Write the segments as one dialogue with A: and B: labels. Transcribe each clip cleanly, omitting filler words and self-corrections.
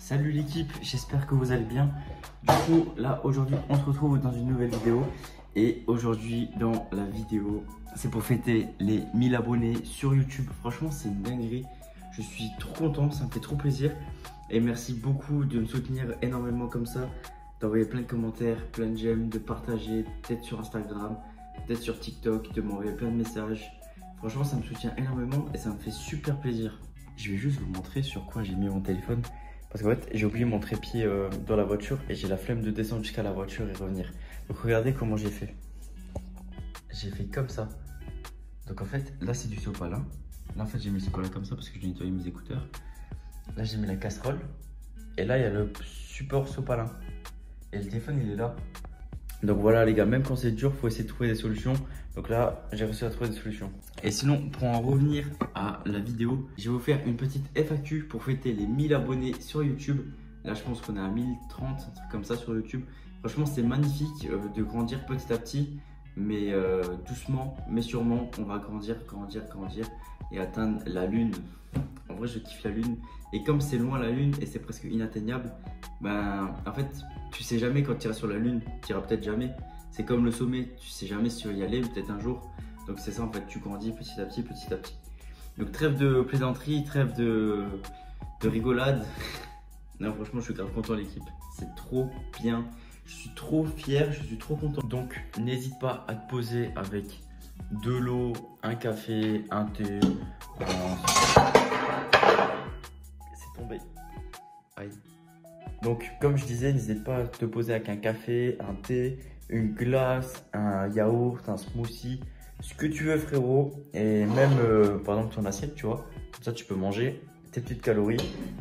A: Salut l'équipe, j'espère que vous allez bien. Du coup, là aujourd'hui, on se retrouve dans une nouvelle vidéo. Et aujourd'hui, dans la vidéo, c'est pour fêter les 1000 abonnés sur YouTube. Franchement, c'est une dinguerie. Je suis trop content, ça me fait trop plaisir. Et merci beaucoup de me soutenir énormément comme ça, d'envoyer plein de commentaires, plein de j'aime, de partager, peut-être sur Instagram, peut-être sur TikTok, de m'envoyer plein de messages. Franchement, ça me soutient énormément et ça me fait super plaisir. Je vais juste vous montrer sur quoi j'ai mis mon téléphone. Parce qu'en fait, j'ai oublié mon trépied dans la voiture et j'ai la flemme de descendre jusqu'à la voiture et revenir. Donc regardez comment j'ai fait. J'ai fait comme ça. Donc en fait, là c'est du sopalin. Là en fait, j'ai mis le sopalin comme ça parce que je dois nettoyer mes écouteurs. Là j'ai mis la casserole. Et là il y a le support sopalin. Et le téléphone il est là. Donc voilà les gars, même quand c'est dur, il faut essayer de trouver des solutions. Donc là, j'ai réussi à trouver des solutions. Et sinon, pour en revenir à la vidéo, je vais vous faire une petite FAQ pour fêter les 1000 abonnés sur YouTube. Là, je pense qu'on est à 1030, un truc comme ça sur YouTube. Franchement, c'est magnifique de grandir petit à petit. Mais doucement, mais sûrement, on va grandir et atteindre la lune. En vrai, je kiffe la lune. Et comme c'est loin la lune et c'est presque inatteignable, ben en fait, tu sais jamais quand tu iras sur la lune, tu iras peut-être jamais. C'est comme le sommet, tu sais jamais si tu vas y aller, peut-être un jour. Donc c'est ça en fait, tu grandis petit à petit, petit à petit. Donc trêve de plaisanterie, trêve de rigolade. Non, franchement, je suis grave content l'équipe. C'est trop bien. Je suis trop fier, je suis trop content. Donc n'hésite pas à te poser avec de l'eau, un café, un thé. C'est tombé. Aïe. Donc comme je disais, n'hésite pas à te poser avec un café, un thé, une glace, un yaourt, un smoothie, ce que tu veux frérot. Et même par exemple ton assiette, tu vois. Comme ça tu peux manger tes petites calories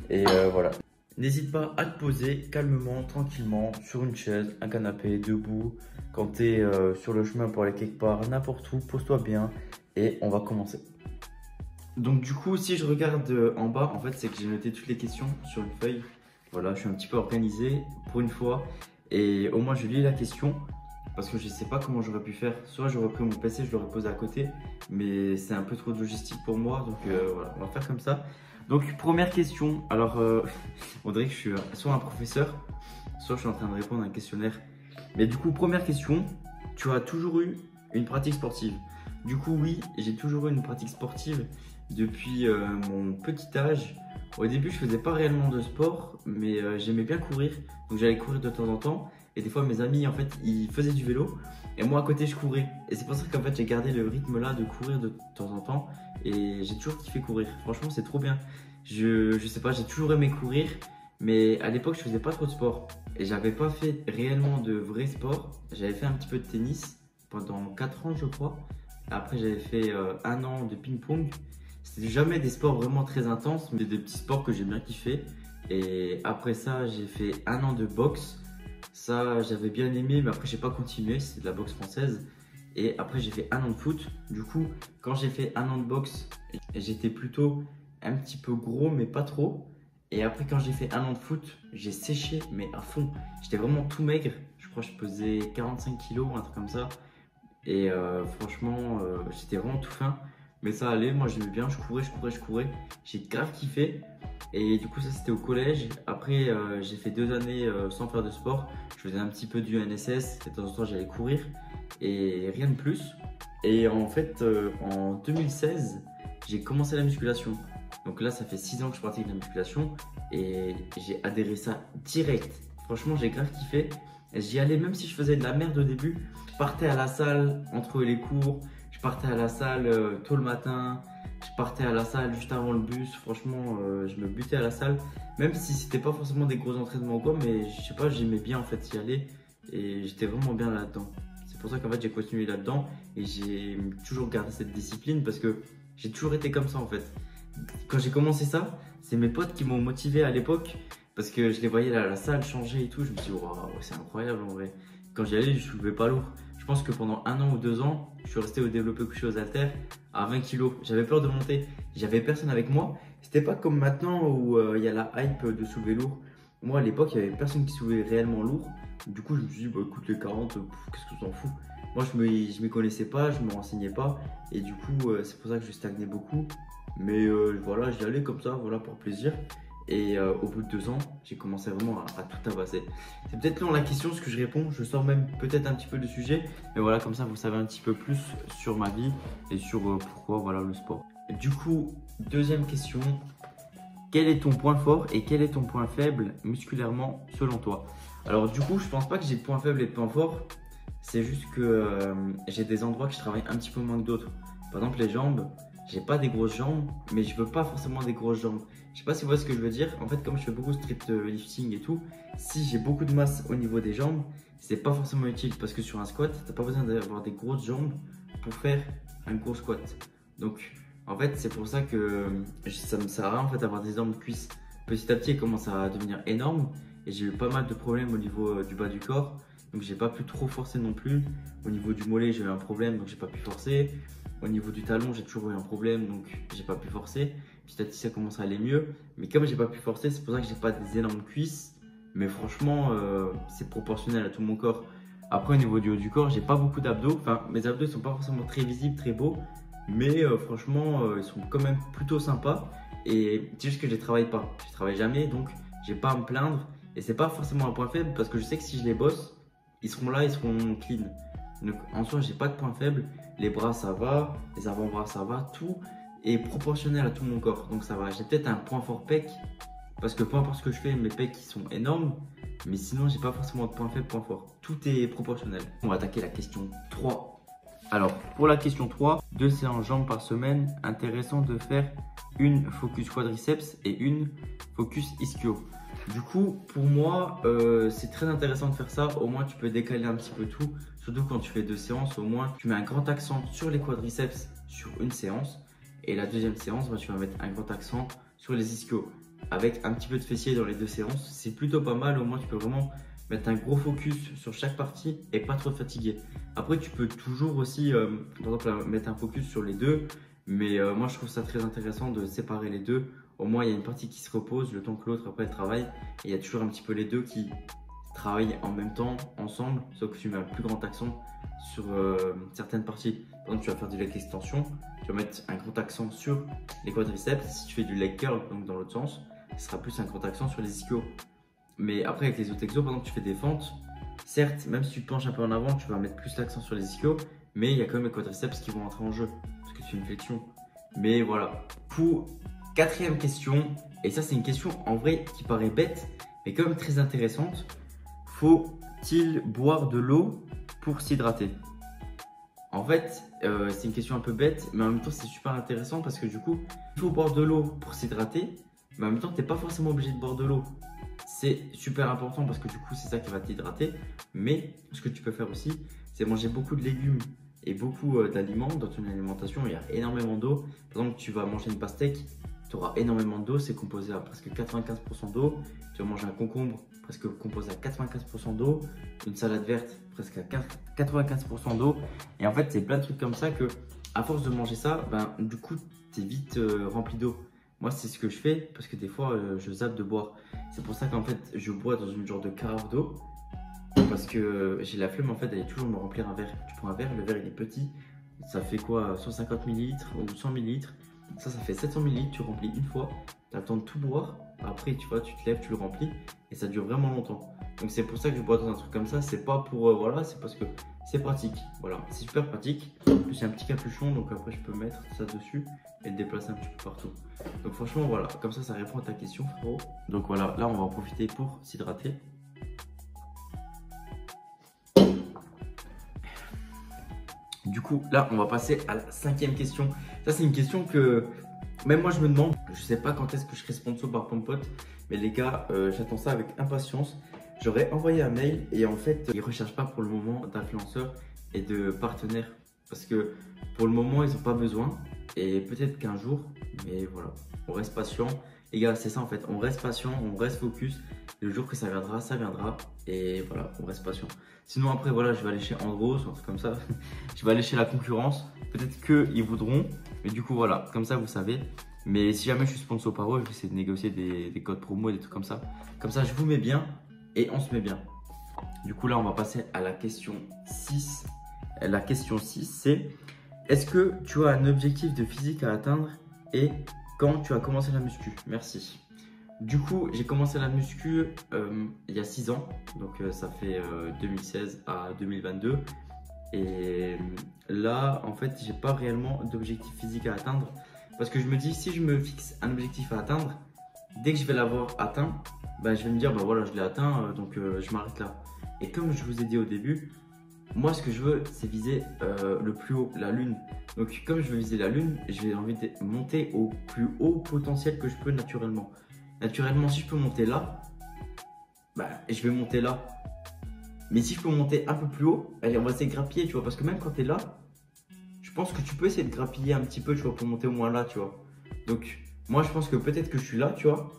A: et voilà. N'hésite pas à te poser calmement, tranquillement, sur une chaise, un canapé, debout. Quand tu es sur le chemin pour aller quelque part, n'importe où, pose-toi bien et on va commencer. Donc du coup, si je regarde en bas, en fait, c'est que j'ai noté toutes les questions sur une feuille. Voilà, je suis un petit peu organisé pour une fois. Et au moins, je lis la question parce que je ne sais pas comment j'aurais pu faire. Soit j'aurais pris mon PC, je l'aurais posé à côté, mais c'est un peu trop de logistique pour moi. Donc voilà, on va faire comme ça. Donc première question, alors on dirait que je suis soit un professeur, soit je suis en train de répondre à un questionnaire. Mais du coup, première question, tu as toujours eu une pratique sportive? Du coup oui, j'ai toujours eu une pratique sportive depuis mon petit âge. Au début, je faisais pas réellement de sport, mais j'aimais bien courir. Donc j'allais courir de temps en temps. Et des fois, mes amis, en fait, ils faisaient du vélo. Et moi, à côté, je courais. Et c'est pour ça qu'en fait, j'ai gardé le rythme là de courir de temps en temps. Et j'ai toujours kiffé courir. Franchement, c'est trop bien. Je sais pas, j'ai toujours aimé courir. Mais à l'époque, je faisais pas trop de sport. Et j'avais pas fait réellement de vrai sport. J'avais fait un petit peu de tennis pendant 4 ans, je crois. Après, j'avais fait 1 an de ping-pong. C'était jamais des sports vraiment très intenses, mais des petits sports que j'ai bien kiffé. Et après ça, j'ai fait 1 an de boxe. Ça, j'avais bien aimé, mais après, j'ai pas continué. C'est de la boxe française. Et après, j'ai fait 1 an de foot. Du coup, quand j'ai fait 1 an de boxe, j'étais plutôt un petit peu gros, mais pas trop. Et après, quand j'ai fait 1 an de foot, j'ai séché, mais à fond. J'étais vraiment tout maigre. Je crois que je pesais 45 kilos, un truc comme ça. Et franchement, j'étais vraiment tout fin. Mais ça allait, moi j'aimais bien, je courais. J'ai grave kiffé. Et du coup, ça c'était au collège. Après, j'ai fait 2 années sans faire de sport. Je faisais un petit peu du NSS. De temps en temps, j'allais courir. Et rien de plus. Et en fait, en 2016, j'ai commencé la musculation. Donc là, ça fait 6 ans que je pratique la musculation. Et j'ai adhéré ça direct. Franchement, j'ai grave kiffé. J'y allais même si je faisais de la merde au début. Je partais à la salle entre les cours. Je partais à la salle tôt le matin, je partais à la salle juste avant le bus. Franchement, je me butais à la salle, même si c'était pas forcément des gros entraînements ou quoi, mais je sais pas, j'aimais bien en fait y aller et j'étais vraiment bien là-dedans. C'est pour ça qu'en fait j'ai continué là-dedans et j'ai toujours gardé cette discipline parce que j'ai toujours été comme ça en fait. Quand j'ai commencé ça, c'est mes potes qui m'ont motivé à l'époque parce que je les voyais là à la salle changer et tout. Je me suis dit, waouh, c'est incroyable en vrai. Quand j'y allais, je soulevais pas lourd. Je pense que pendant 1 an ou 2 ans, je suis resté au développé couché aux haltères à 20 kg. J'avais peur de monter. J'avais personne avec moi. C'était pas comme maintenant où il y a la hype de soulever lourd. Moi à l'époque, il y avait personne qui soulevait réellement lourd. Du coup, je me suis dit, bah écoute, les 40, qu'est-ce que je t'en fous? Moi, je m'y connaissais pas, je me renseignais pas. Et du coup, c'est pour ça que je stagnais beaucoup. Mais voilà, j'y allais comme ça, voilà, pour plaisir. Et au bout de 2 ans, j'ai commencé vraiment à tout tabasser. C'est peut-être long la question, ce que je réponds. Je sors même peut-être un petit peu du sujet. Mais voilà, comme ça, vous savez un petit peu plus sur ma vie et sur pourquoi voilà, le sport. Du coup, deuxième question. Quel est ton point fort et quel est ton point faible musculairement selon toi? Alors du coup, je pense pas que j'ai de points faibles et de points forts. C'est juste que j'ai des endroits que je travaille un petit peu moins que d'autres. Par exemple, les jambes. J'ai pas des grosses jambes, mais je veux pas forcément des grosses jambes. Je sais pas si vous voyez ce que je veux dire. En fait, comme je fais beaucoup de street lifting et tout, si j'ai beaucoup de masse au niveau des jambes, c'est pas forcément utile parce que sur un squat, t'as pas besoin d'avoir des grosses jambes pour faire un gros squat. Donc, en fait, c'est pour ça que ça me sert à rien en fait d'avoir des énormes cuisses. Petit à petit, elles commencent à devenir énormes et j'ai eu pas mal de problèmes au niveau du bas du corps. Donc, j'ai pas pu trop forcer non plus. Au niveau du mollet, j'ai eu un problème, donc j'ai pas pu forcer. Au niveau du talon, j'ai toujours eu un problème, donc j'ai pas pu forcer. Petit à petit, ça commence à aller mieux. Mais comme j'ai pas pu forcer, c'est pour ça que j'ai pas des énormes cuisses. Mais franchement, c'est proportionnel à tout mon corps. Après, au niveau du haut du corps, j'ai pas beaucoup d'abdos. Enfin, mes abdos ils sont pas forcément très visibles, très beaux. Mais franchement, ils sont quand même plutôt sympas. Et c'est juste que je les travaille pas. Je les travaille jamais, donc j'ai pas à me plaindre. Et c'est pas forcément un point faible parce que je sais que si je les bosse, ils seront là, ils seront clean. Donc en soi, j'ai pas de point faible. Les bras, ça va. Les avant-bras, ça va. Tout est proportionnel à tout mon corps. Donc ça va. J'ai peut-être un point fort pec. Parce que peu importe ce que je fais, mes pecs ils sont énormes. Mais sinon, j'ai pas forcément de point faible, point fort. Tout est proportionnel. On va attaquer la question 3. Alors, pour la question 3, 2 séances jambes par semaine. Intéressant de faire une focus quadriceps et une focus ischio. Du coup, pour moi, c'est très intéressant de faire ça. Au moins, tu peux décaler un petit peu tout. Surtout quand tu fais 2 séances, au moins, tu mets un grand accent sur les quadriceps sur une séance. Et la deuxième séance, tu vas mettre un grand accent sur les ischios. Avec un petit peu de fessier dans les 2 séances, c'est plutôt pas mal. Au moins, tu peux vraiment mettre un gros focus sur chaque partie et pas trop te fatiguer. Après, tu peux toujours aussi, par exemple, mettre un focus sur les deux. Mais moi, je trouve ça très intéressant de séparer les deux. Au moins, il y a une partie qui se repose le temps que l'autre après elle travaille. Et il y a toujours un petit peu les deux qui travaillent en même temps, ensemble. Sauf que tu mets un plus grand accent sur certaines parties. Par exemple, tu vas faire du leg extension. Tu vas mettre un grand accent sur les quadriceps. Si tu fais du leg curl, donc dans l'autre sens, ce sera plus un grand accent sur les ischios. Mais après, avec les autres exos, par exemple, tu fais des fentes. Certes, même si tu te penches un peu en avant, tu vas mettre plus l'accent sur les ischios. Mais il y a quand même les quadriceps qui vont entrer en jeu. Parce que tu fais une flexion. Mais voilà. Pour quatrième question, et ça c'est une question en vrai qui paraît bête, mais quand même très intéressante. Faut-il boire de l'eau pour s'hydrater? En fait, c'est une question un peu bête, mais en même temps c'est super intéressant parce que du coup, il faut boire de l'eau pour s'hydrater, mais en même temps, tu n'es pas forcément obligé de boire de l'eau. C'est super important parce que du coup, c'est ça qui va t'hydrater. Mais ce que tu peux faire aussi, c'est manger beaucoup de légumes et beaucoup d'aliments dans ton alimentation. Il y a énormément d'eau. Par exemple, tu vas manger une pastèque, tu auras énormément d'eau, c'est composé à presque 95% d'eau. Tu vas manger un concombre, presque composé à 95% d'eau. Une salade verte, presque à 95% d'eau. Et en fait, c'est plein de trucs comme ça que, à force de manger ça, du coup, tu es vite rempli d'eau. Moi, c'est ce que je fais parce que des fois, je zappe de boire. C'est pour ça qu'en fait, je bois dans une genre de carafe d'eau. Parce que j'ai la flemme en fait d'aller toujours me remplir un verre. Tu prends un verre, le verre il est petit. Ça fait quoi, 150 ml ou 100 ml. Ça fait 700 ml, tu remplis une fois, tu as le temps de tout boire. Après, tu vois, tu te lèves, tu le remplis et ça dure vraiment longtemps. Donc, c'est pour ça que je bois dans un truc comme ça. C'est pas pour, voilà, c'est parce que c'est pratique. Voilà, c'est super pratique. En plus, il y a un petit capuchon, donc après, je peux mettre ça dessus et le déplacer un petit peu partout. Donc, franchement, voilà, comme ça répond à ta question, frérot. Donc, voilà, là, on va en profiter pour s'hydrater. Du coup, là, on va passer à la 5e question. Ça, c'est une question que même moi, je me demande. Je sais pas quand est-ce que je serai sponsor par Pompot, mais les gars, j'attends ça avec impatience. J'aurais envoyé un mail et en fait, ils ne recherchent pas pour le moment d'influenceurs et de partenaires parce que pour le moment, ils n'ont pas besoin et peut-être qu'un jour, mais voilà, on reste patient. Les gars, c'est ça en fait, on reste patient, on reste focus. Le jour que ça viendra et voilà, on reste patient. Sinon après voilà, je vais aller chez Andros, un truc comme ça. Je vais aller chez la concurrence. Peut-être qu'ils voudront, mais du coup voilà, comme ça vous savez. Mais si jamais je suis sponsor par eux, je vais essayer de négocier des codes promo et des trucs comme ça. Comme ça je vous mets bien et on se met bien. Du coup là on va passer à la question 6. La question 6 c'est: est-ce que tu as un objectif de physique à atteindre et quand tu as commencé la muscu? Merci. Du coup, j'ai commencé la muscu il y a 6 ans, donc ça fait 2016 à 2022. Et là, en fait, j'ai pas réellement d'objectif physique à atteindre parce que je me dis, si je me fixe un objectif à atteindre, dès que je vais l'avoir atteint, bah, je vais me dire, bah voilà, je l'ai atteint, donc je m'arrête là. Et comme je vous ai dit au début, moi, ce que je veux, c'est viser le plus haut, la lune. Donc, comme je veux viser la lune, j'ai envie de monter au plus haut potentiel que je peux naturellement. Naturellement, si je peux monter là, bah, je vais monter là. Mais si je peux monter un peu plus haut, allez, on va essayer de grappiller, tu vois. Parce que même quand tu es là, je pense que tu peux essayer de grappiller un petit peu, tu vois, pour monter au moins là, tu vois. Donc, moi, je pense que peut-être que je suis là, tu vois.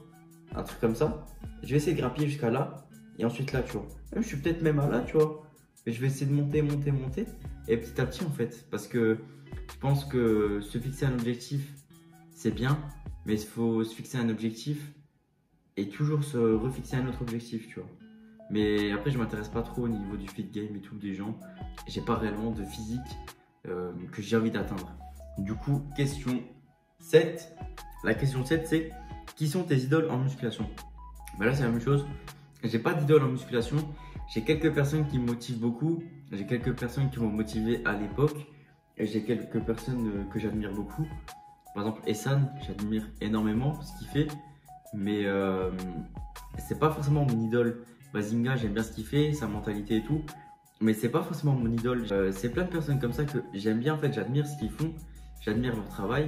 A: Un truc comme ça. Je vais essayer de grappiller jusqu'à là. Et ensuite là, tu vois. Même, je suis peut-être même à là, tu vois. Mais je vais essayer de monter, monter, monter. Et petit à petit, en fait. Parce que je pense que se fixer un objectif, c'est bien. Mais il faut se fixer un objectif et toujours se refixer un autre objectif, tu vois. Mais après, je m'intéresse pas trop au niveau du fit game et tout des gens. J'ai pas réellement de physique que j'ai envie d'atteindre. Du coup, question 7. La question 7, c'est qui sont tes idoles en musculation? Ben là, c'est la même chose. J'ai pas d'idole en musculation. J'ai quelques personnes qui me motivent beaucoup. J'ai quelques personnes qui m'ont motivé à l'époque. Et j'ai quelques personnes que j'admire beaucoup. Par exemple, Essan, j'admire énormément ce qu'il fait. Mais c'est pas forcément mon idole. Bazinga, j'aime bien ce qu'il fait, sa mentalité et tout. Mais c'est pas forcément mon idole. C'est plein de personnes comme ça que j'aime bien, en fait, j'admire ce qu'ils font. J'admire leur travail.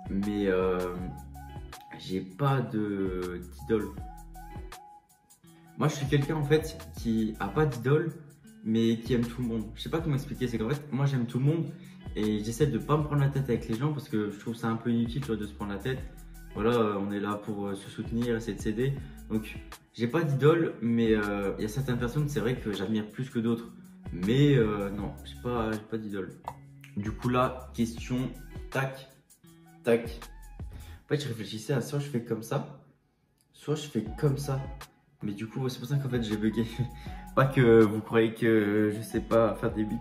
A: Mais j'ai pas d'idole. Moi, je suis quelqu'un en fait qui a pas d'idole, mais qui aime tout le monde. Je sais pas comment expliquer, c'est qu'en fait, moi j'aime tout le monde et j'essaie de pas me prendre la tête avec les gens parce que je trouve ça un peu inutile, tu vois, de se prendre la tête. Voilà, on est là pour se soutenir, essayer de s'aider. Donc, j'ai pas d'idole, mais il y a certaines personnes, c'est vrai que j'admire plus que d'autres. Mais non, j'ai pas d'idole. Du coup, là, question tac, tac. En fait, je réfléchissais à soit je fais comme ça, soit je fais comme ça. Mais du coup, c'est pour ça qu'en fait, j'ai bugué. Pas que vous croyez que je sais pas faire des bits.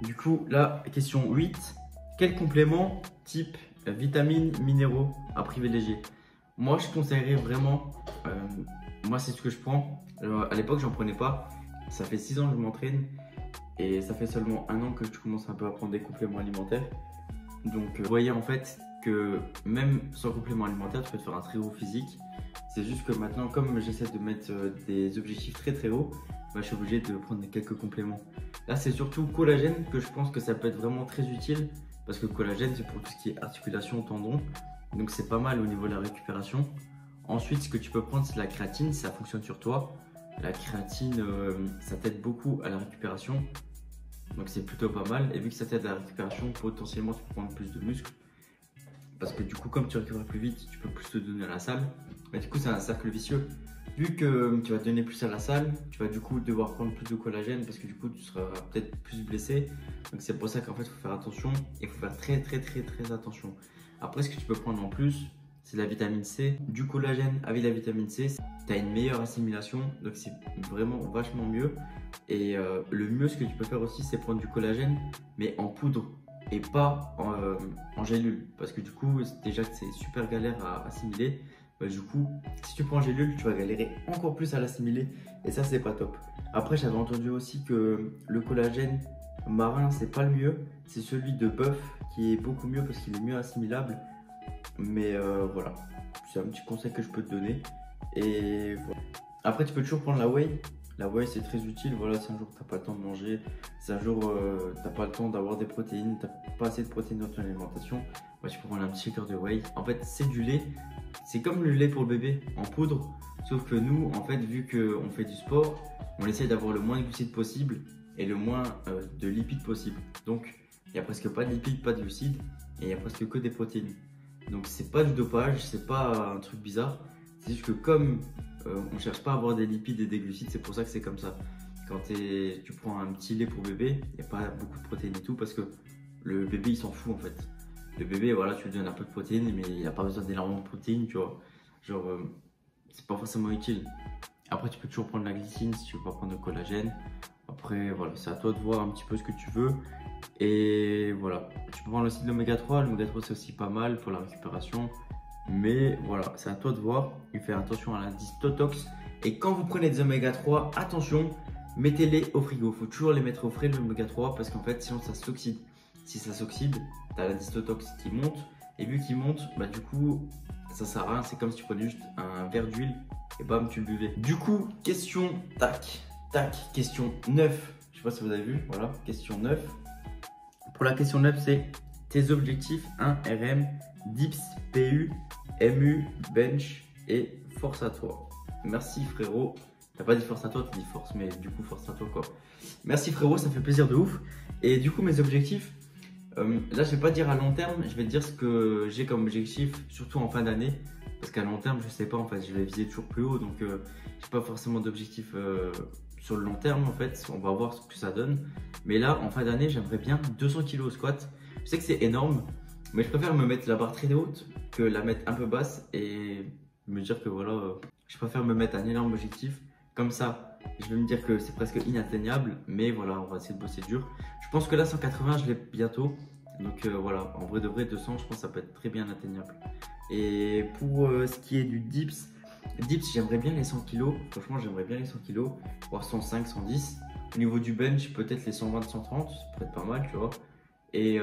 A: Du coup, là, question 8. Quel complément type vitamines, minéraux à privilégier? Moi, je conseillerais vraiment, moi, c'est ce que je prends. Alors, à l'époque, j'en prenais pas. Ça fait 6 ans que je m'entraîne et ça fait seulement 1 an que je commence un peu à prendre des compléments alimentaires. Donc, vous voyez en fait que même sans complément alimentaire, tu peux te faire un très gros physique. C'est juste que maintenant, comme j'essaie de mettre des objectifs très très hauts, bah, je suis obligé de prendre quelques compléments. Là, c'est surtout collagène que je pense que ça peut être vraiment très utile parce que le collagène, c'est pour tout ce qui est articulation, tendons. Donc, c'est pas mal au niveau de la récupération. Ensuite, ce que tu peux prendre, c'est la créatine, ça fonctionne sur toi. La créatine, ça t'aide beaucoup à la récupération. Donc, c'est plutôt pas mal. Et vu que ça t'aide à la récupération, potentiellement, tu peux prendre plus de muscles. Parce que du coup, comme tu récupères plus vite, tu peux plus te donner à la salle. Mais du coup, c'est un cercle vicieux. Vu que tu vas te donner plus à la salle, tu vas du coup devoir prendre plus de collagène parce que du coup, tu seras peut-être plus blessé. Donc, c'est pour ça qu'en fait, il faut faire attention et il faut faire très attention. Après, ce que tu peux prendre en plus, c'est la vitamine C. Du collagène avec la vitamine C, tu as une meilleure assimilation. Donc, c'est vraiment vachement mieux. Et le mieux, ce que tu peux faire aussi, c'est prendre du collagène, mais en poudre et pas en gélule parce que du coup déjà que c'est super galère à assimiler, bah, du coup si tu prends en gélule tu vas galérer encore plus à l'assimiler et ça c'est pas top. Après j'avais entendu aussi que le collagène marin c'est pas le mieux, c'est celui de bœuf qui est beaucoup mieux parce qu'il est mieux assimilable, mais voilà, c'est un petit conseil que je peux te donner. Et voilà. Après tu peux toujours prendre la whey. La whey c'est très utile, voilà, si un jour t'as pas le temps de manger, si un jour t'as pas le temps d'avoir des protéines, t'as pas assez de protéines dans ton alimentation, bah, tu peux prendre un petit shaker de whey. En fait c'est du lait, c'est comme le lait pour le bébé en poudre, sauf que nous en fait vu qu'on fait du sport, on essaie d'avoir le moins de glucides possible et le moins de lipides possible. Donc il n'y a presque pas de lipides, pas de glucides et il n'y a presque que des protéines. Donc c'est pas du dopage, c'est pas un truc bizarre, c'est juste que comme on cherche pas à avoir des lipides et des glucides, c'est pour ça que c'est comme ça. Quand tu prends un petit lait pour bébé, il n'y a pas beaucoup de protéines et tout parce que le bébé il s'en fout en fait. Le bébé, voilà, tu lui donnes un peu de protéines, mais il n'a pas besoin d'énormément de protéines, tu vois. Genre, c'est pas forcément utile. Après, tu peux toujours prendre la glycine si tu veux pas prendre de collagène. Après, voilà, c'est à toi de voir un petit peu ce que tu veux. Et voilà, tu peux prendre aussi de l'oméga 3. L'oméga 3, c'est aussi pas mal pour la récupération. Mais voilà, c'est à toi de voir. Il fait attention à l'indice Totox. Et quand vous prenez des oméga 3, attention, mettez-les au frigo. Il faut toujours les mettre au frais, l'oméga 3, parce qu'en fait, sinon ça s'oxyde. Si ça s'oxyde, tu as l'indice Totox qui monte. Et vu qu'il monte, bah du coup, ça sert à rien. C'est comme si tu prenais juste un verre d'huile et bam, tu le buvais. Du coup, question tac, question 9. Je sais pas si vous avez vu, voilà, question 9. Pour la question 9, c'est tes objectifs 1 RM, dips, PU, MU, bench et force à toi. Merci frérot. T'as pas dit force à toi, t'as dit force, mais du coup force à toi quoi. Merci frérot, ça fait plaisir de ouf. Et du coup mes objectifs, là je vais pas dire à long terme, je vais te dire ce que j'ai comme objectif, surtout en fin d'année. Parce qu'à long terme, je sais pas en fait, je vais viser toujours plus haut, donc j'ai pas forcément d'objectif sur le long terme en fait. On va voir ce que ça donne. Mais là, en fin d'année, j'aimerais bien 200 kg au squat. Je sais que c'est énorme, mais je préfère me mettre la barre très haute que la mettre un peu basse et me dire que voilà, je préfère me mettre un énorme objectif. Comme ça, je vais me dire que c'est presque inatteignable, mais voilà, on va essayer de bosser dur. Je pense que là, 180, je l'ai bientôt. Donc voilà, en vrai de vrai, 200, je pense que ça peut être très bien atteignable. Et pour ce qui est du dips, j'aimerais bien les 100 kg. Franchement, j'aimerais bien les 100 kg, voire 105, 110. Au niveau du bench, peut-être les 120, 130, ça pourrait être pas mal, tu vois. Et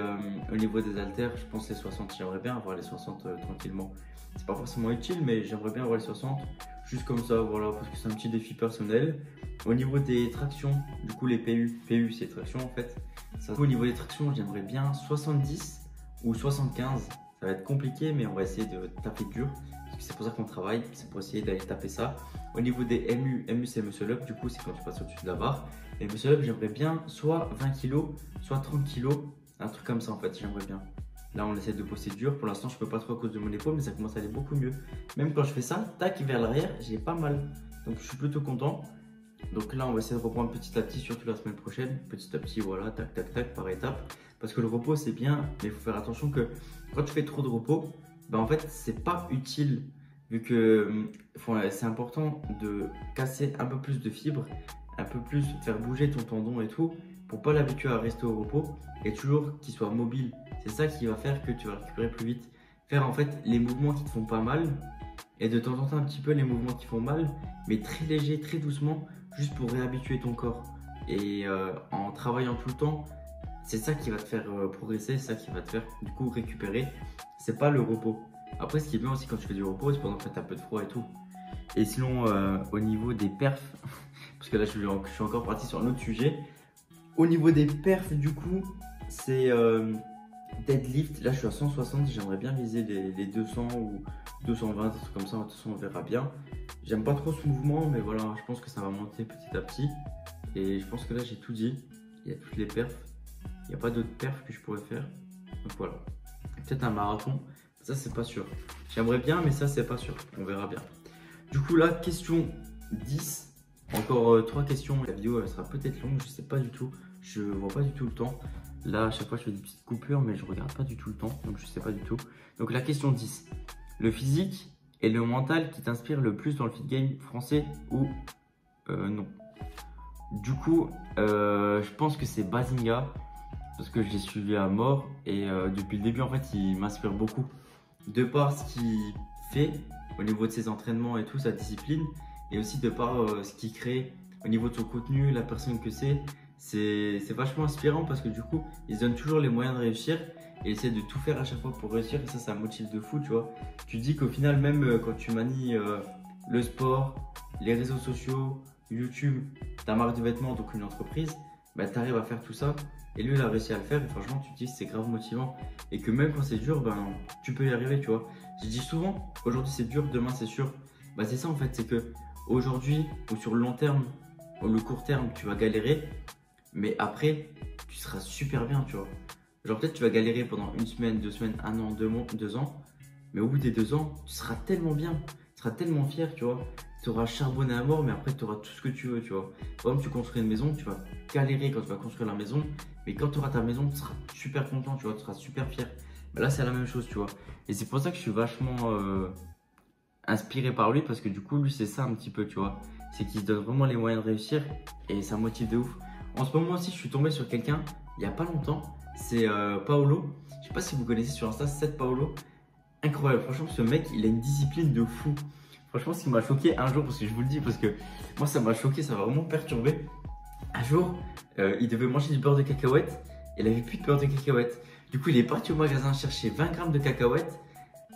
A: au niveau des haltères, je pense les 60, j'aimerais bien avoir les 60 tranquillement. C'est pas forcément utile, mais j'aimerais bien avoir les 60, juste comme ça, voilà, parce que c'est un petit défi personnel. Au niveau des tractions, du coup les PU c'est traction en fait. Ça, au niveau des tractions, j'aimerais bien 70 ou 75. Ça va être compliqué, mais on va essayer de taper dur. Parce que c'est pour ça qu'on travaille, c'est pour essayer d'aller taper ça. Au niveau des MU c'est muscle up, du coup c'est quand tu passes au-dessus de la barre. Et muscle up, j'aimerais bien soit 20 kg, soit 30 kg, un truc comme ça en fait, j'aimerais bien. Là on essaie de bosser dur, pour l'instant je peux pas trop à cause de mon épaule, mais ça commence à aller beaucoup mieux. Même quand je fais ça, tac, vers l'arrière, j'ai pas mal. Donc je suis plutôt content. Donc là on va essayer de reprendre petit à petit, surtout la semaine prochaine. Petit à petit, voilà, tac, tac, tac, par étape. Parce que le repos c'est bien, mais il faut faire attention que quand tu fais trop de repos, bah en fait c'est pas utile. Vu que c'est important de casser un peu plus de fibres, un peu plus faire bouger ton tendon et tout, pour pas l'habituer à rester au repos et toujours qu'il soit mobile. C'est ça qui va faire que tu vas récupérer plus vite. Faire en fait les mouvements qui te font pas mal et de temps en temps un petit peu les mouvements qui font mal, mais très léger, très doucement, juste pour réhabituer ton corps. Et en travaillant tout le temps, c'est ça qui va te faire progresser, c'est ça qui va te faire du coup récupérer. C'est pas le repos. Après, ce qui est bien aussi quand tu fais du repos, c'est pendant que tu as un peu de froid et tout. Et sinon, au niveau des perfs, parce que là je suis encore parti sur un autre sujet. Au niveau des perfs, du coup, c'est deadlift. Là je suis à 160, j'aimerais bien viser les 200 ou 220, des trucs comme ça. De toute façon, on verra bien. J'aime pas trop ce mouvement, mais voilà, je pense que ça va monter petit à petit. Et je pense que là j'ai tout dit. Il y a toutes les perfs. Il n'y a pas d'autres perfs que je pourrais faire. Donc voilà. Peut-être un marathon. Ça, c'est pas sûr. J'aimerais bien, mais ça, c'est pas sûr. On verra bien. Du coup, là, question 10. Encore 3 questions. La vidéo, elle sera peut-être longue. Je sais pas du tout. Je vois pas du tout le temps. Là, à chaque fois, je fais des petites coupures, mais je regarde pas du tout le temps. Donc, je sais pas du tout. Donc, la question 10. Le physique et le mental qui t'inspire le plus dans le fit game français ou non? Du coup, je pense que c'est Bazinga. Parce que je l'ai suivi à mort. Et depuis le début, en fait, il m'inspire beaucoup. De par ce qu'il fait au niveau de ses entraînements et tout, sa discipline, et aussi de par ce qu'il crée au niveau de son contenu, la personne que c'est vachement inspirant parce que du coup, il se donne toujours les moyens de réussir et il essaie de tout faire à chaque fois pour réussir et ça motive de fou, tu vois. Tu te dis qu'au final, même quand tu manies le sport, les réseaux sociaux, YouTube, ta marque de vêtements, donc une entreprise, bah, tu arrives à faire tout ça. Et lui, il a réussi à le faire et franchement, tu te dis que c'est grave motivant. Et que même quand c'est dur, ben, tu peux y arriver, tu vois. Je dis souvent, aujourd'hui c'est dur, demain c'est sûr. Bah, c'est ça en fait, c'est que aujourd'hui ou sur le long terme, ou le court terme, tu vas galérer. Mais après, tu seras super bien, tu vois. Genre peut-être tu vas galérer pendant une semaine, 2 semaines, 1 an, 2 mois, 2 ans. Mais au bout des 2 ans, tu seras tellement bien. Tu seras tellement fier, tu vois. Tu auras charbonné à mort, mais après tu auras tout ce que tu veux, tu vois. Par exemple, tu construis une maison, tu vas galérer quand tu vas construire la maison. Mais quand tu auras ta maison, tu seras super content, tu vois, tu seras super fier. Bah là, c'est la même chose, tu vois. Et c'est pour ça que je suis vachement inspiré par lui, parce que du coup, lui, c'est ça un petit peu, tu vois. C'est qu'il se donne vraiment les moyens de réussir et ça motive de ouf. En ce moment aussi, je suis tombé sur quelqu'un, il n'y a pas longtemps, c'est Paolo. Je sais pas si vous connaissez sur Insta, c'est Paolo. incroyable. Franchement, ce mec, il a une discipline de fou. Franchement, ce qui m'a choqué un jour, parce que je vous le dis, parce que moi, ça m'a choqué, ça m'a vraiment perturbé. Un jour, il devait manger du beurre de cacahuète. Il avait plus de beurre de cacahuète. Du coup, il est parti au magasin chercher 20 grammes de cacahuètes.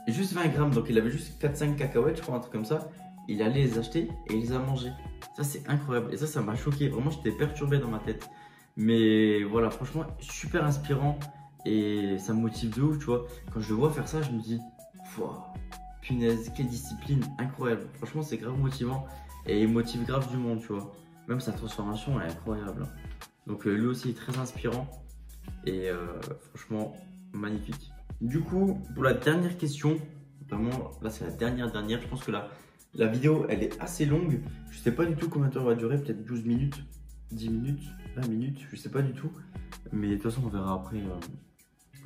A: Juste 20 grammes, donc il avait juste 4-5 cacahuètes, je crois, un truc comme ça. Il allait les acheter et il les a mangés. Ça, c'est incroyable. Et ça m'a choqué. Vraiment, j'étais perturbé dans ma tête. Mais voilà, franchement, super inspirant. Et ça me motive de ouf, tu vois. Quand je le vois faire ça, je me dis, punaise, quelle discipline incroyable. Franchement, c'est grave motivant. Et il motive grave du monde, tu vois. Même sa transformation est incroyable. Donc lui aussi est très inspirant. Et franchement, magnifique. Du coup, pour la dernière question, vraiment, là c'est la dernière. Je pense que la vidéo, elle est assez longue. Je sais pas du tout combien de temps elle va durer, peut-être 12 minutes, 10 minutes, 20 minutes, je sais pas du tout. Mais de toute façon, on verra après,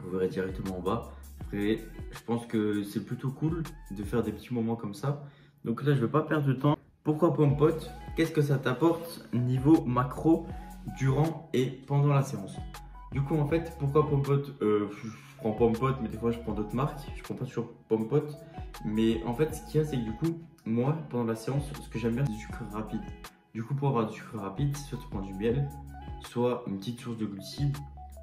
A: vous verrez directement en bas. Après, je pense que c'est plutôt cool de faire des petits moments comme ça. Donc là, je vais pas perdre de temps. Pourquoi Pom'Pot? Qu'est-ce que ça t'apporte niveau macro durant et pendant la séance? Du coup, en fait, pourquoi Pom'Pot? Je prends Pom'Pot, mais des fois je prends d'autres marques. Je prends pas toujours Pom'Pot. Mais en fait, ce qu'il y a, c'est que du coup, moi, pendant la séance, ce que j'aime bien, c'est du sucre rapide. Du coup, pour avoir du sucre rapide, soit tu prends du miel, soit une petite source de glucides,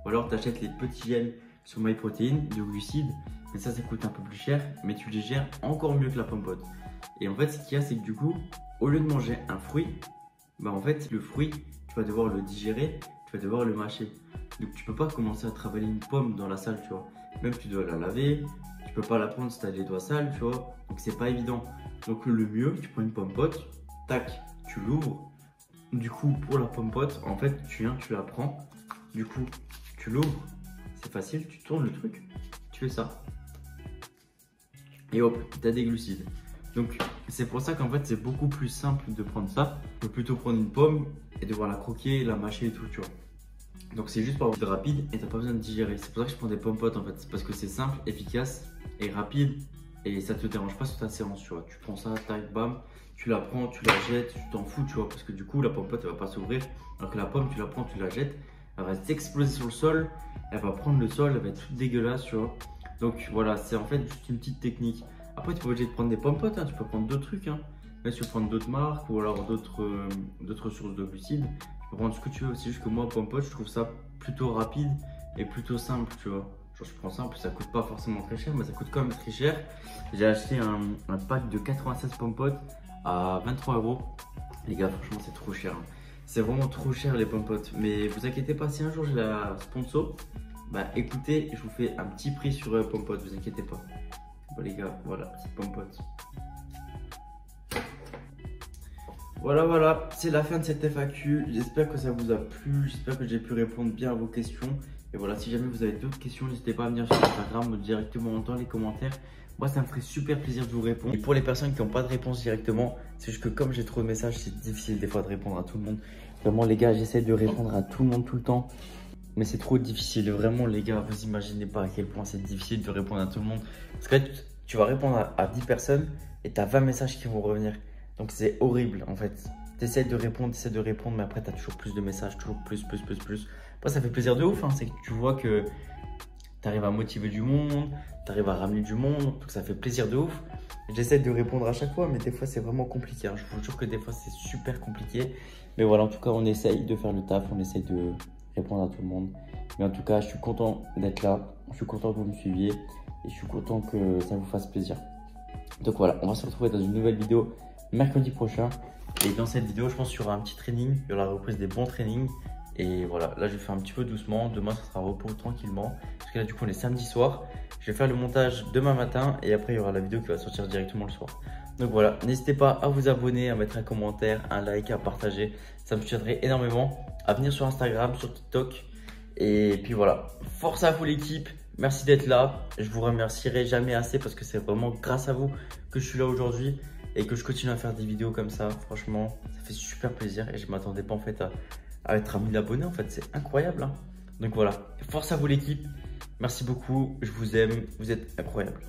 A: ou alors tu achètes les petits gels sur MyProtein de glucides. Mais ça coûte un peu plus cher, mais tu les gères encore mieux que la Pom'Pot. Et en fait, ce qu'il y a, c'est que du coup, au lieu de manger un fruit, bah en fait, le fruit, tu vas devoir le digérer, tu vas devoir le mâcher. Donc tu peux pas commencer à travailler une pomme dans la salle, tu vois. Même tu dois la laver, tu peux pas la prendre si tu as les doigts sales, tu vois. Donc c'est pas évident. Donc le mieux, tu prends une Pom'Pot, tac, tu l'ouvres. Du coup, pour la Pom'Pot, en fait, tu viens, tu la prends. Du coup, tu l'ouvres. C'est facile, tu tournes le truc, tu fais ça. Et hop, tu as des glucides. Donc c'est pour ça qu'en fait, c'est beaucoup plus simple de prendre ça. Tu peux plutôt prendre une pomme et devoir la croquer, la mâcher et tout, tu vois. Donc c'est juste pour avoir rapide et t'as pas besoin de digérer. C'est pour ça que je prends des Pom'Pot en fait. C'est parce que c'est simple, efficace et rapide. Et ça te dérange pas sur ta séance, tu vois. Tu prends ça, tac, bam, tu la prends, tu la jettes, tu t'en fous, tu vois. Parce que du coup, la Pom'Pot, elle va pas s'ouvrir. Alors que la pomme, tu la prends, tu la jettes. Elle va s'exploser sur le sol. Elle va prendre le sol, elle va être toute dégueulasse, tu vois. Donc voilà, c'est en fait juste une petite technique. Après, tu peux pas obligé de prendre des Pom'Pot, hein. Tu peux prendre d'autres trucs, hein. Même si tu veux prendre d'autres marques ou alors d'autres sources de glucides. Tu peux prendre ce que tu veux. C'est juste que moi, Pom'Pot, je trouve ça plutôt rapide et plutôt simple, tu vois. Genre, je prends ça, en plus, ça coûte pas forcément très cher, mais ça coûte quand même très cher. J'ai acheté un pack de 96 Pom'Pot à 23 €. Les gars, franchement, c'est trop cher, hein. C'est vraiment trop cher les Pom'Pot. Mais vous inquiétez pas, si un jour j'ai la sponsor, bah écoutez, je vous fais un petit prix sur Pom'Pot, vous inquiétez pas. Bon les gars, voilà, c'est Pom'Pot. Voilà, c'est la fin de cette FAQ. J'espère que ça vous a plu, j'espère que j'ai pu répondre bien à vos questions. Et voilà, si jamais vous avez d'autres questions, n'hésitez pas à venir sur Instagram ou directement dans les commentaires. Moi, ça me ferait super plaisir de vous répondre. Et pour les personnes qui n'ont pas de réponse directement, c'est juste que comme j'ai trop de messages, c'est difficile des fois de répondre à tout le monde. Vraiment, les gars, j'essaie de répondre à tout le monde tout le temps. Mais c'est trop difficile. Vraiment, les gars, vous imaginez pas à quel point c'est difficile de répondre à tout le monde. Parce que là, tu vas répondre à 10 personnes et tu as 20 messages qui vont revenir. Donc, c'est horrible en fait. Tu essaies de répondre, mais après, tu as toujours plus de messages, toujours plus. Après, ça fait plaisir de ouf, hein. C'est que tu vois que tu arrives à motiver du monde, tu arrives à ramener du monde, donc ça fait plaisir de ouf. J'essaie de répondre à chaque fois, mais des fois, c'est vraiment compliqué, hein. Je vous jure que des fois, c'est super compliqué. Mais voilà, en tout cas, on essaye de faire le taf, on essaye de répondre à tout le monde. Mais en tout cas, je suis content d'être là, je suis content que vous me suiviez et je suis content que ça vous fasse plaisir. Donc voilà, on va se retrouver dans une nouvelle vidéo mercredi prochain. Et dans cette vidéo, je pense qu'il y aura un petit training, il y aura la reprise des bons trainings. Et voilà, là je vais faire un petit peu doucement. Demain, ça sera repos tranquillement. Parce que là, du coup, on est samedi soir. Je vais faire le montage demain matin et après, il y aura la vidéo qui va sortir directement le soir. Donc voilà, n'hésitez pas à vous abonner, à mettre un commentaire, un like, à partager. Ça me soutiendrait énormément. À venir sur Instagram, sur TikTok. Et puis voilà, force à vous l'équipe. Merci d'être là. Je vous remercierai jamais assez parce que c'est vraiment grâce à vous que je suis là aujourd'hui et que je continue à faire des vidéos comme ça. Franchement, ça fait super plaisir et je ne m'attendais pas en fait à être à 1000 abonnés. En fait, c'est incroyable, hein. Donc voilà, force à vous l'équipe. Merci beaucoup, je vous aime, vous êtes incroyable.